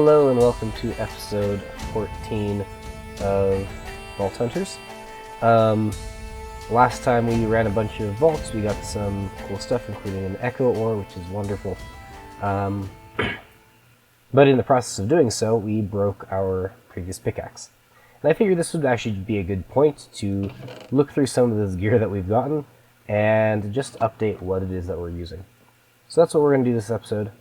Hello and welcome to episode 14 of Vault Hunters. Last time we ran a bunch of vaults, we got some cool stuff, including an echo ore, which is wonderful. But in the process of doing so, we broke our previous pickaxe. And I figured this would actually be a good point to look through some of this gear that we've gotten and just update what it is that we're using. So that's what we're going to do this episode.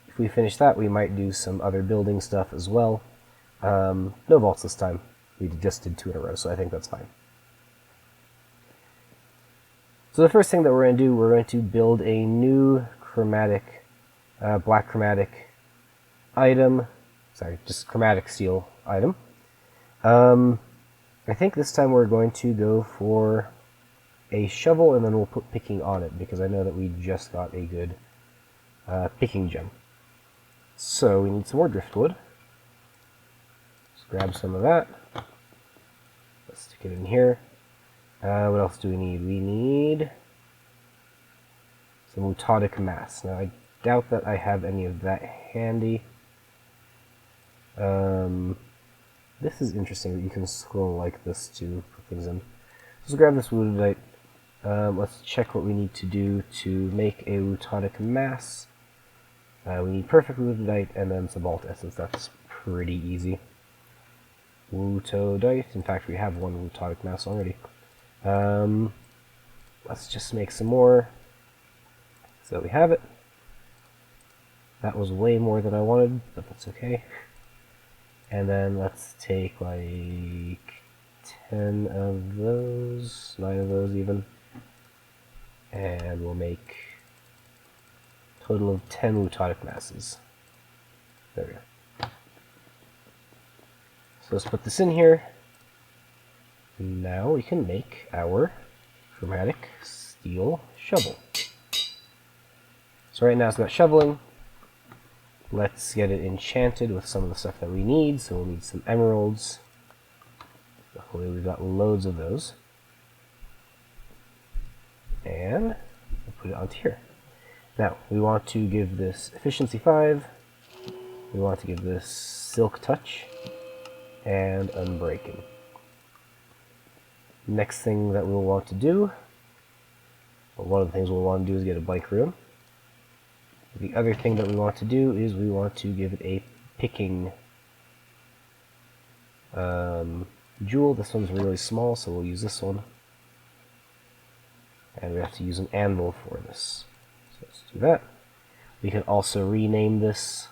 If we finish that, we might do some other building stuff as well. No vaults this time. We just did 2 in a row, so I think that's fine. So the first thing that we're going to do, we're going to build a new chromatic, black chromatic item. Sorry, just chromatic steel item. I think this time we're going to go for a shovel, and then we'll put picking on it, because I know that we just got a good picking gem. So we need some more driftwood. Let's grab some of that. Let's stick it in here. What else do we need? We need some mutadic mass. Now I doubt that I have any of that handy. This is interesting that you can scroll like this to put things in. Let's grab this woodite. Let's check what we need to do to make a mutadic mass. We need perfect woodite and then some vault essence. That's pretty easy. Woodite. In fact, we have one mutadic mass already. Let's just make some more. So we have it. That was way more than I wanted, but that's okay. And then let's take like 10 of those, 9 of those even. And we'll make a total of 10 mutadic masses. There we go. So let's put this in here. Now we can make our chromatic steel shovel. So right now it's got shoveling. Let's get it enchanted with some of the stuff that we need. So we'll need some emeralds. Luckily we've got loads of those. And we'll put it onto here. Now, we want to give this efficiency 5. We want to give this silk touch and unbreaking. Next thing that we'll want to do, well, one of the things we'll want to do is get a bike room. The other thing that we want to do is we want to give it a picking jewel. This one's really small, so we'll use this one. And we have to use an anvil for this. So let's do that. We can also rename this.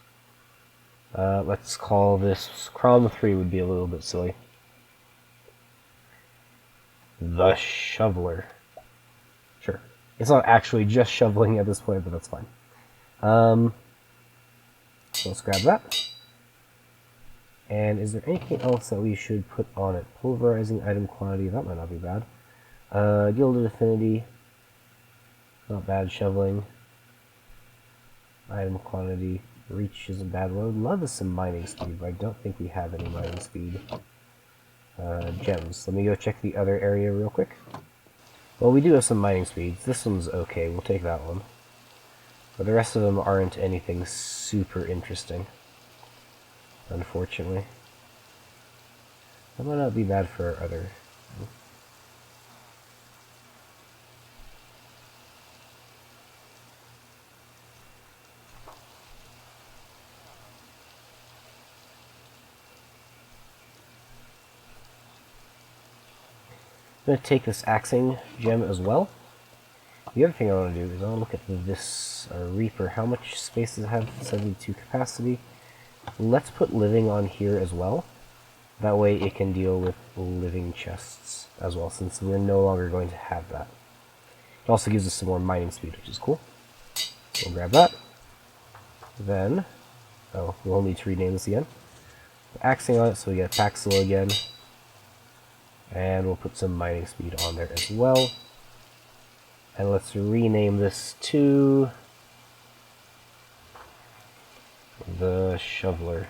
Let's call this Crom 3 would be a little bit silly. The Shoveler. Sure. It's not actually just shoveling at this point, but that's fine. So let's grab that. And is there anything else that we should put on it? Pulverizing item quantity, that might not be bad. Gilded affinity, not bad. Shoveling, item quantity, reach is a bad one. I'd love some mining speed, but I don't think we have any mining speed. Gems. Let me go check the other area real quick. Well, we do have some mining speeds. This one's okay, we'll take that one. But the rest of them aren't anything super interesting, unfortunately. That might not be bad for our other. I'm going to take this axing gem as well. The other thing I want to do is I want to look at this Reaper. How much space does it have? 72 capacity. Let's put living on here as well. That way it can deal with living chests as well, since we're no longer going to have that. It also gives us some more mining speed, which is cool. We'll grab that. Then, oh, we'll need to rename this again. Axing on it, so we get Paxil again. And we'll put some mining speed on there as well. And let's rename this to the Shoveler.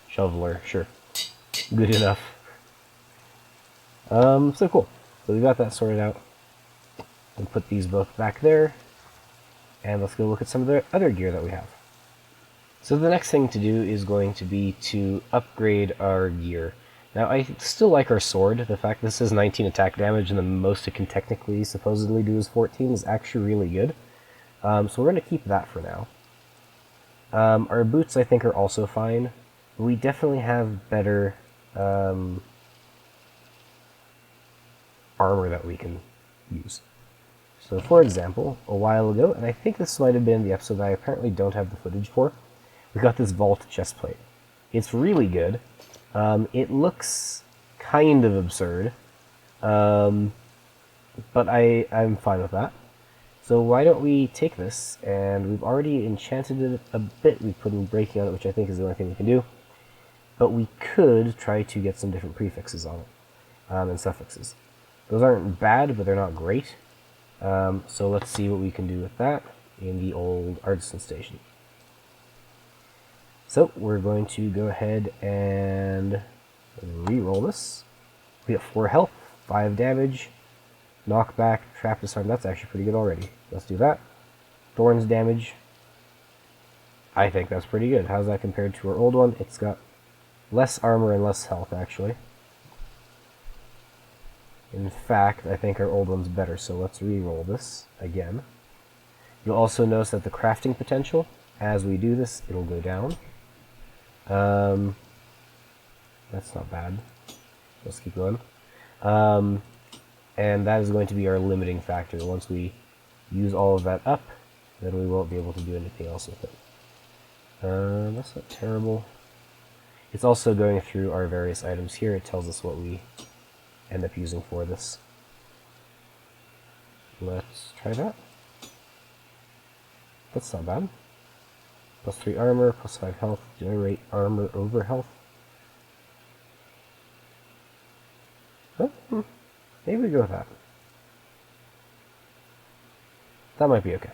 Shoveler, sure. Good enough. So cool. So we got that sorted out. And put these both back there. And let's go look at some of the other gear that we have. So the next thing to do is going to be to upgrade our gear. Now, I still like our sword. The fact this is 19 attack damage and the most it can technically supposedly do is 14 is actually really good. So we're going to keep that for now. Our boots, I think, are also fine. We definitely have better armor that we can use. So, for example, a while ago, and I think this might have been the episode that I apparently don't have the footage for, we got this vault chestplate. It's really good. It looks kind of absurd, but I'm fine with that. So why don't we take this, and we've already enchanted it a bit. We've put in breaking on it, which I think is the only thing we can do. But we could try to get some different prefixes on it, and suffixes. Those aren't bad, but they're not great. So let's see what we can do with that in the old artisan station. So we're going to go ahead and re-roll this. We got 4 health, 5 damage, knockback, trap disarm. That's actually pretty good already. Let's do that. Thorns damage. I think that's pretty good. How's that compared to our old one? It's got less armor and less health, actually. In fact, I think our old one's better, so let's re-roll this again. You'll also notice that the crafting potential, as we do this, it'll go down. That's not bad. Let's keep going. And that is going to be our limiting factor. Once we use all of that up, then we won't be able to do anything else with it. That's not terrible. It's also going through our various items here. It tells us what we end up using for this. Let's try that. That's not bad. Plus 3 armor, plus 5 health, generate armor over health. Huh? Maybe we go with that. That might be okay.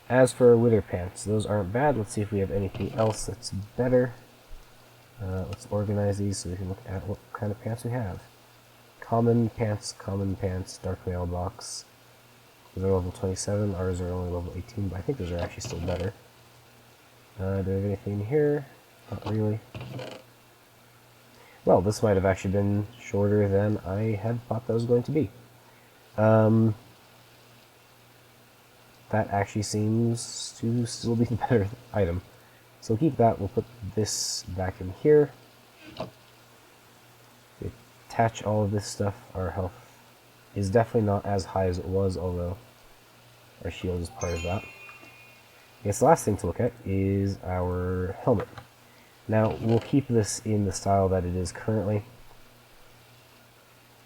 As for wither pants, those aren't bad. Let's see if we have anything else that's better. Let's organize these so we can look at what kind of pants we have. Common pants, dark mailbox. Those are level 27, ours are only level 18, but I think those are actually still better. Do we have anything in here? Not really. Well, this might have actually been shorter than I had thought that was going to be. That actually seems to still be the better item. So we'll keep that, we'll put this back in here. We attach all of this stuff. Our health is definitely not as high as it was, although our shield is part of that. I guess the last thing to look at is our helmet. Now, we'll keep this in the style that it is currently,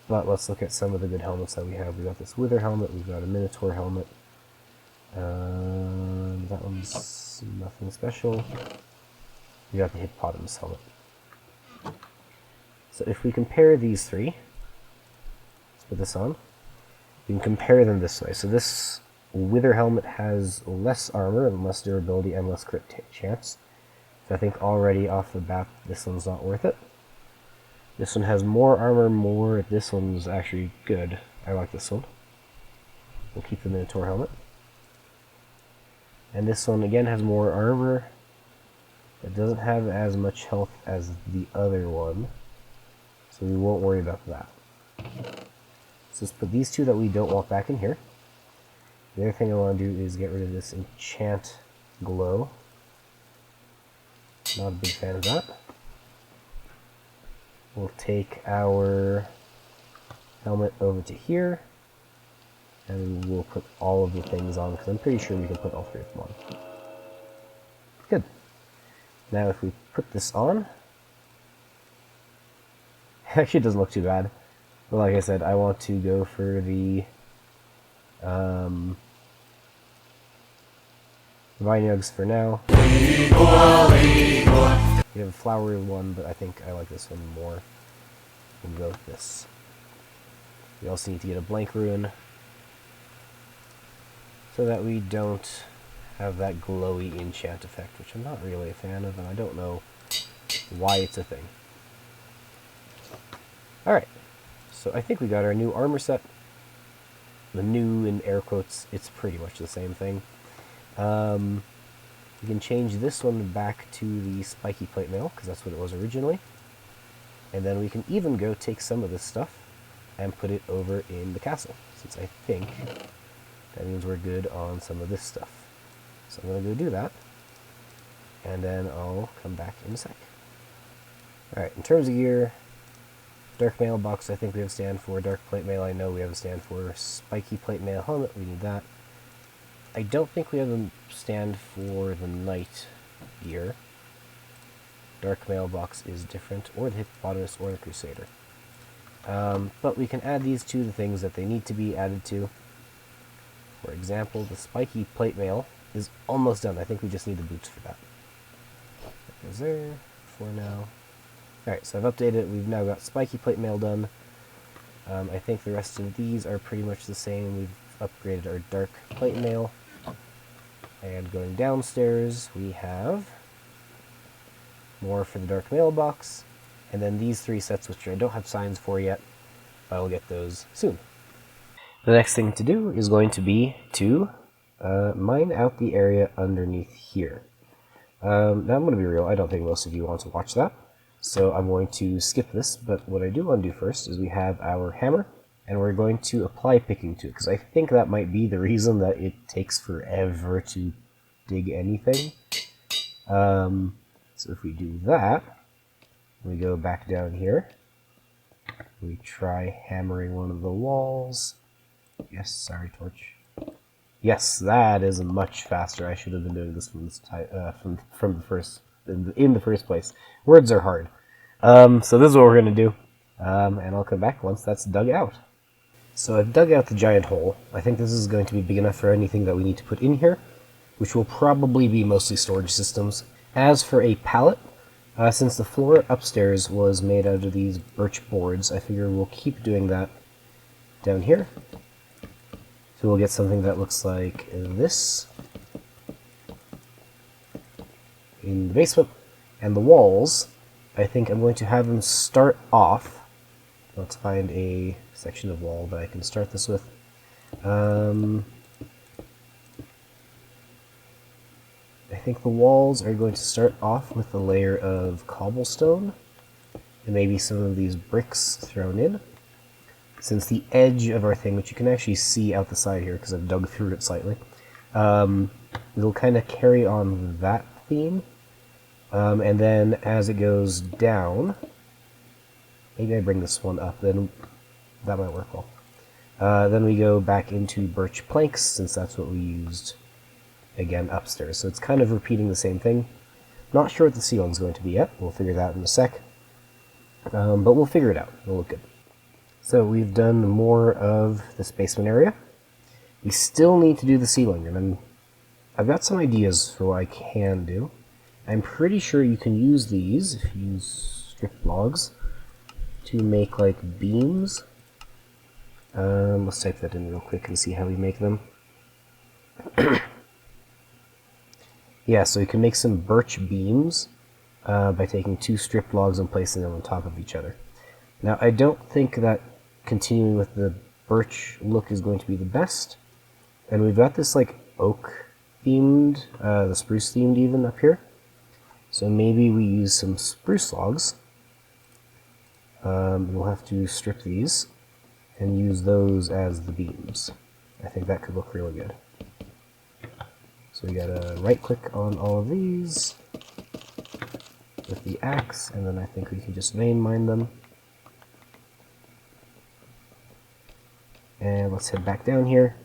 but let's look at some of the good helmets that we have. We got this Wither helmet, we've got a Minotaur helmet. That one's nothing special. We got the Hippopotamus helmet. So if we compare these three, let's put this on, we can compare them this way. So this Wither helmet has less armor and less durability and less crit chance. So I think already off the bat, this one's not worth it. This one has more armor, this one's actually good. I like this one. We'll keep the Minotaur helmet. And this one again has more armor. It doesn't have as much health as the other one, so we won't worry about that. So let's put these two that we don't want back in here. The other thing I want to do is get rid of this enchant glow. Not a big fan of that. We'll take our helmet over to here, and we'll put all of the things on, because I'm pretty sure we can put all 3 of them on. Good. Now if we put this on, actually it doesn't look too bad. But like I said, I want to go for the Vinugs for now. We have a flowery one, but I think I like this one more. We'll go with this. We also need to get a blank rune, so that we don't have that glowy enchant effect, which I'm not really a fan of, and I don't know why it's a thing. Alright, so I think we got our new armor set. the new in air quotes, it's pretty much the same thing. We can change this one back to the spiky plate mail, because that's what it was originally. And then we can even go take some of this stuff and put it over in the castle, since I think that means we're good on some of this stuff. So I'm going to go do that, and then I'll come back in a sec. Alright, in terms of gear, dark mailbox I think we have a stand for, dark plate mail I know we have a stand for, spiky plate mail helmet, we need that. I don't think we have a stand for the knight gear. Dark mailbox is different, or the hippopotamus, or the crusader. But we can add these to the things that they need to be added to. For example, the spiky plate mail is almost done. I think we just need the boots for that. That goes there for now. Alright, so I've updated it. We've now got spiky plate mail done. I think the rest of these are pretty much the same. We've upgraded our dark plate mail. And going downstairs, we have more for the dark mailbox. And then these three sets, which I don't have signs for yet, but I'll get those soon. The next thing to do is going to be to mine out the area underneath here. Now I'm going to be real, I don't think most of you want to watch that, so I'm going to skip this, but what I do want to do first is we have our hammer, and we're going to apply picking to it, because I think that might be the reason that it takes forever to dig anything. So if we do that, we go back down here, we try hammering one of the walls. Yes, sorry, torch. Yes, that is much faster. I should have been doing this from the first in the first place. Words are hard. So this is what we're gonna do, and I'll come back once that's dug out. So I've dug out the giant hole. I think this is going to be big enough for anything that we need to put in here, which will probably be mostly storage systems. As for a pallet, since the floor upstairs was made out of these birch boards, I figure we'll keep doing that down here. So we'll get something that looks like this in the basement. And the walls, I think I'm going to have them start off. Let's find a section of wall that I can start this with. I think the walls are going to start off with a layer of cobblestone and maybe some of these bricks thrown in. Since the edge of our thing, which you can actually see out the side here because I've dug through it slightly, it'll kind of carry on that theme. And then as it goes down, maybe I bring this one up, then that might work well. Then we go back into birch planks, since that's what we used again upstairs. So it's kind of repeating the same thing. Not sure what the ceiling's going to be yet. We'll figure that out in a sec. But we'll figure it out. It'll look good. So we've done more of this basement area. We still need to do the ceiling, and I've got some ideas for what I can do. I'm pretty sure you can use these, if you use strip logs, to make like beams. Let's type that in real quick and see how we make them. Yeah, so you can make some birch beams by taking two strip logs and placing them on top of each other. Now, I don't think that continuing with the birch look is going to be the best. And we've got this like oak themed, the spruce themed even up here. So maybe we use some spruce logs. We'll have to strip these and use those as the beams. I think that could look really good. So we gotta right click on all of these with the axe, and then I think we can just vein mine them. And let's head back down here.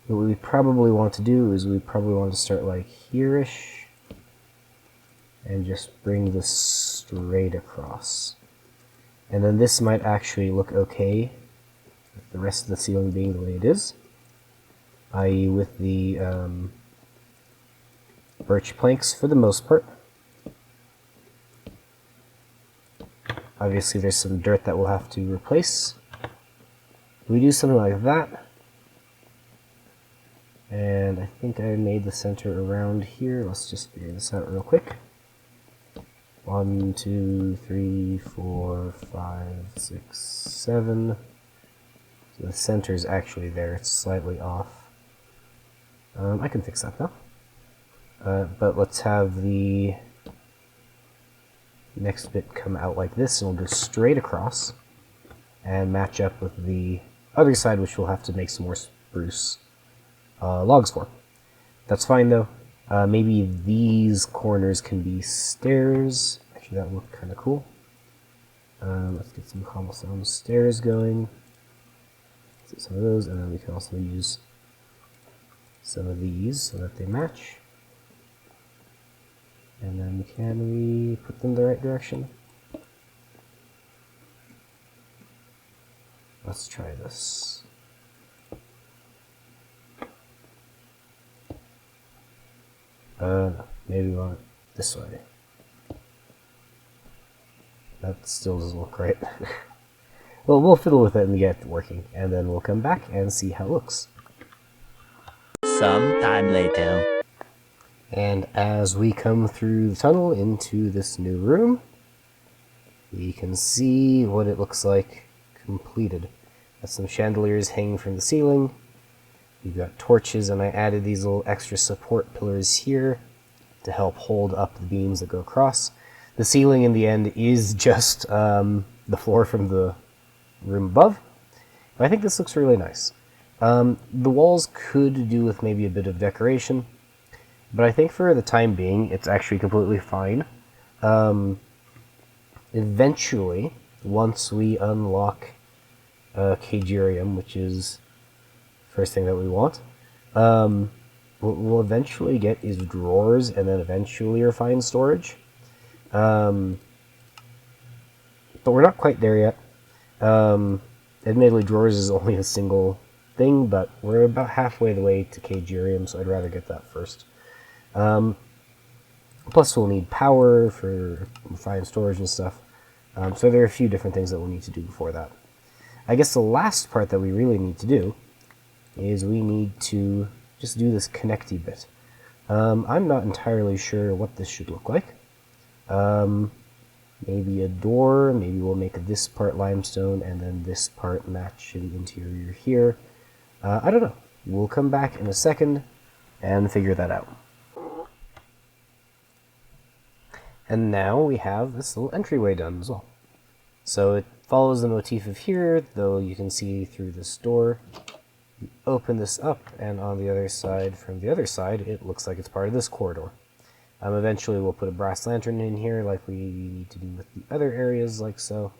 What we probably want to do is we probably want to start like here-ish and just bring this straight across. And then this might actually look okay with the rest of the ceiling being the way it is, i.e. with the birch planks for the most part. Obviously there's some dirt that we'll have to replace. We do something like that, and I think I made the center around here. Let's just figure this out real quick. 1, 2, 3, 4, 5, 6, 7. The center's actually there, it's slightly off. I can fix that though. But let's have the next bit come out like this, and we'll go straight across and match up with the other side, which we'll have to make some more spruce logs for. That's fine though. Maybe these corners can be stairs. Actually, that would look kind of cool. Let's get some cobblestone stairs going. Let's get some of those, and then we can also use some of these so that they match. And then can we put them the right direction? Let's try this. No, maybe we want it this way. That still doesn't look right. Well, we'll fiddle with it and get it working, and then we'll come back and see how it looks. Some time later. And as we come through the tunnel into this new room, we can see what it looks like completed. Got some chandeliers hanging from the ceiling. We've got torches, and I added these little extra support pillars here to help hold up the beams that go across. The ceiling in the end is just the floor from the room above. But I think this looks really nice. The walls could do with maybe a bit of decoration, but I think for the time being, it's actually completely fine. Eventually, once we unlock Cagerium, which is the first thing that we want, what we'll eventually get is drawers, and then eventually refined storage. But we're not quite there yet. Admittedly, drawers is only a single thing, but we're about halfway the way to Cagerium, so I'd rather get that first. Plus, we'll need power for refined storage and stuff. So there are a few different things that we'll need to do before that. I guess the last part that we really need to do is we need to just do this connecty bit. I'm not entirely sure what this should look like. Maybe a door, maybe we'll make this part limestone and then this part match in the interior here. I don't know. We'll come back in a second and figure that out. And now we have this little entryway done as well. So it follows the motif of here, though you can see through this door. You open this up, and on the other side, from the other side, it looks like it's part of this corridor. Eventually we'll put a brass lantern in here like we need to do with the other areas, like so.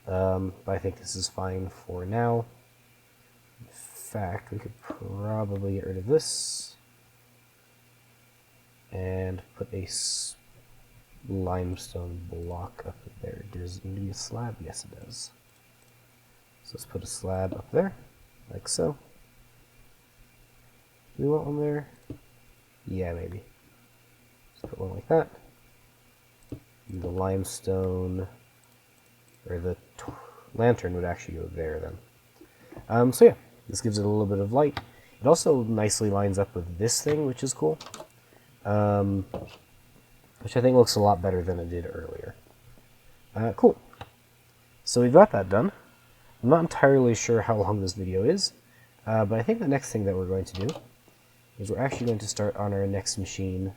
But I think this is fine for now. In fact, we could probably get rid of this and put a limestone block up there. Does it need to be a slab? Yes, it does. So let's put a slab up there, like so. Do we want one there? Yeah, maybe. Put one like that. And the limestone, or the lantern would actually go there then. So yeah, this gives it a little bit of light. It also nicely lines up with this thing, which is cool. Which I think looks a lot better than it did earlier. Cool. So we've got that done. I'm not entirely sure how long this video is, but I think the next thing that we're going to do is we're actually going to start on our next machine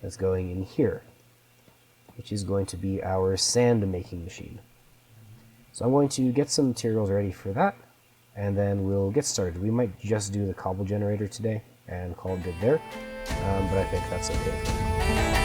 that's going in here, which is going to be our sand making machine. So I'm going to get some materials ready for that, and then we'll get started. We might just do the cobble generator today and call it good there, but I think that's okay.